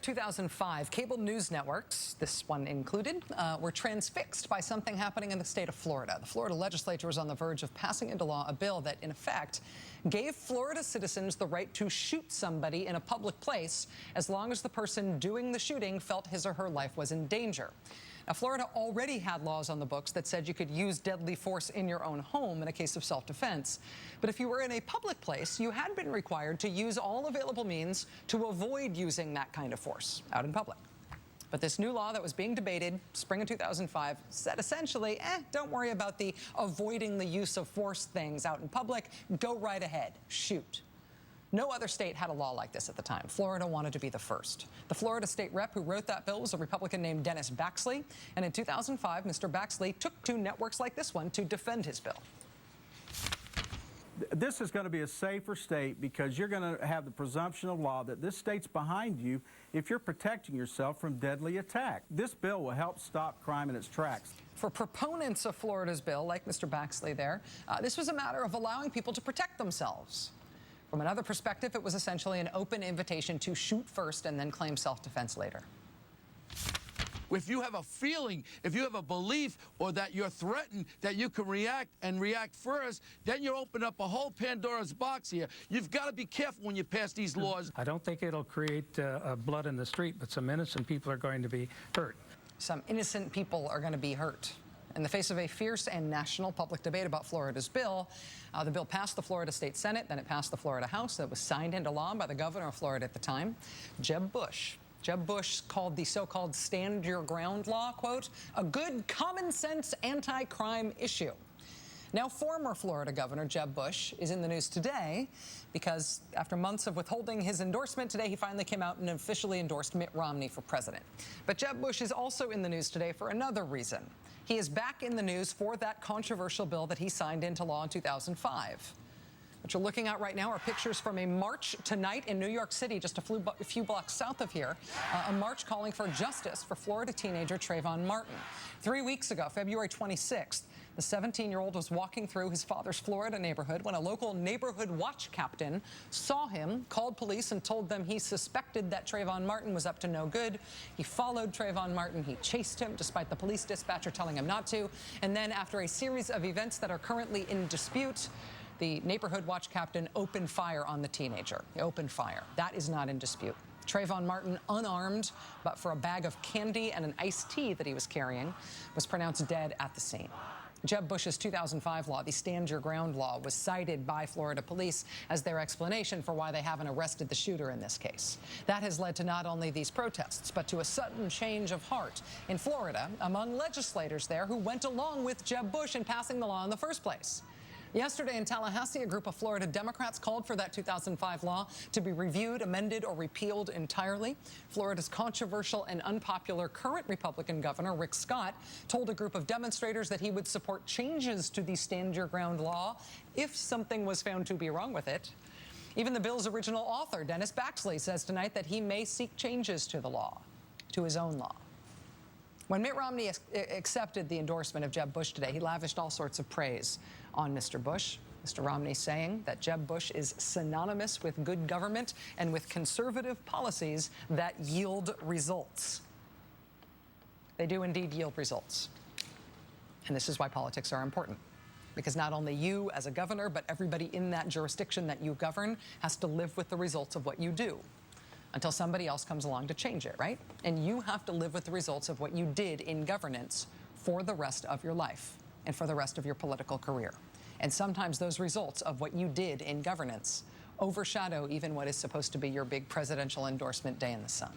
2005, cable news networks, this one included, were transfixed by something happening in the state of Florida. The Florida legislature was on the verge of passing into law a bill that, in effect, gave Florida citizens the right to shoot somebody in a public place as long as the person doing the shooting felt his or her life was in danger. Now, Florida already had laws on the books that said you could use deadly force in your own home in a case of self-defense. But if you were in a public place, you had been required to use all available means to avoid using that kind of force out in public. But this new law that was being debated, spring of 2005, said essentially, don't worry about the avoiding the use of force things out in public. Go right ahead. Shoot. No other state had a law like this at the time. Florida wanted to be the first. The Florida state rep who wrote that bill was a Republican named Dennis Baxley. And in 2005, Mr. Baxley took to networks like this one to defend his bill. This is going to be a safer state because you're going to have the presumption of law that this state's behind you if you're protecting yourself from deadly attack. This bill will help stop crime in its tracks. For proponents of Florida's bill, like Mr. Baxley there, this was a matter of allowing people to protect themselves. From another perspective, it was essentially an open invitation to shoot first and then claim self-defense later. If you have a feeling, if you have a belief, or that you're threatened, that you can react and react first, then you open up a whole Pandora's box here. You've got to be careful when you pass these laws. I don't think it'll create blood in the street, but some innocent people are going to be hurt. Some innocent people are going to be hurt. In the face of a fierce and national public debate about Florida's bill, the bill passed the Florida State Senate, then it passed the Florida House. It was signed into law by the governor of Florida at the time, Jeb Bush. Jeb Bush called the so-called Stand Your Ground law, quote, a good common sense anti-crime issue. Now, former Florida Governor Jeb Bush is in the news today because after months of withholding his endorsement, today he finally came out and officially endorsed Mitt Romney for president. But Jeb Bush is also in the news today for another reason. He is back in the news for that controversial bill that he signed into law in 2005. What you're looking at right now are pictures from a march tonight in New York City, just a few blocks south of here, a march calling for justice for Florida teenager Trayvon Martin. 3 weeks ago, February 26th, the 17-year-old was walking through his father's Florida neighborhood when a local neighborhood watch captain saw him, called police, and told them he suspected that Trayvon Martin was up to no good. He followed Trayvon Martin. He chased him, despite the police dispatcher telling him not to. And then, after a series of events that are currently in dispute, the neighborhood watch captain opened fire on the teenager. He opened fire. That is not in dispute. Trayvon Martin, unarmed, but for a bag of candy and an iced tea that he was carrying, was pronounced dead at the scene. Jeb Bush's 2005 law, the Stand Your Ground law, was cited by Florida police as their explanation for why they haven't arrested the shooter in this case. That has led to not only these protests, but to a sudden change of heart in Florida among legislators there who went along with Jeb Bush in passing the law in the first place. Yesterday in Tallahassee, a group of Florida Democrats called for that 2005 law to be reviewed, amended, or repealed entirely. Florida's controversial and unpopular current Republican governor, Rick Scott, told a group of demonstrators that he would support changes to the Stand Your Ground law if something was found to be wrong with it. Even the bill's original author, Dennis Baxley, says tonight that he may seek changes to the law, to his own law. When Mitt Romney accepted the endorsement of Jeb Bush today, he lavished all sorts of praise on Mr. Bush. Mr. Romney saying that Jeb Bush is synonymous with good government and with conservative policies that yield results. They do indeed yield results. And this is why politics are important. Because not only you as a governor, but everybody in that jurisdiction that you govern has to live with the results of what you do, until somebody else comes along to change it, right? And you have to live with the results of what you did in governance for the rest of your life and for the rest of your political career. And sometimes those results of what you did in governance overshadow even what is supposed to be your big presidential endorsement day in the sun.